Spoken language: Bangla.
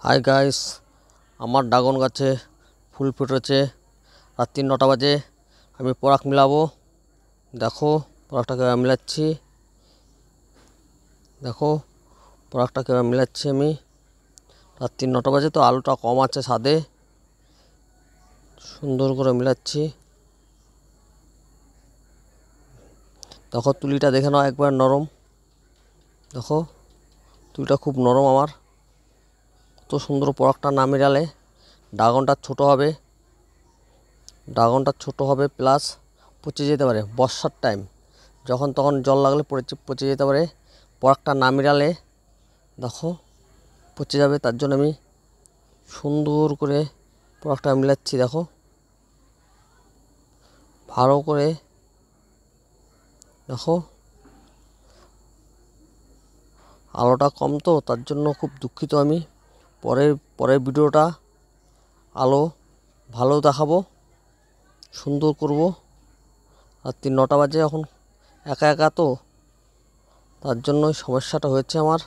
হাই গাইস, আমার ড্রাগন গাছে ফুল ফুটেছে। রাত্রি 9টা বাজে। আমি পরাগ মিলাবো। দেখো পরাগটাকে মিলাচ্ছি। দেখো পরাগটাকে মিলাচ্ছি আমি। রাত্রি 9টা বাজে তো আলোটা কম আছে ছাদে, সুন্দর করে মিলাচ্ছি। দেখো তুলিটা দেখে নাও, একবার নরম। দেখো তুলিটা খুব নরম আমার। কত সুন্দর। পরাগটা না মিলালে ড্রাগনটা ছোটো হবে প্লাস পচে যেতে পারে। বর্ষার টাইম যখন তখন জল লাগলে পচে যেতে পারে। পরাগটা না মিলালে দেখো পচে যাবে। তার জন্য আমি সুন্দর করে পরাগটা মিলাচ্ছি। দেখো ভালো করে। দেখো আলোটা কম তো তার জন্য খুব দুঃখিত আমি। পরের ভিডিওটা আলো ভালো দেখাবো, সুন্দর করব। রাত্রি 9টা বাজে, এখন একা একা তো তার জন্যই সমস্যাটা হয়েছে আমার।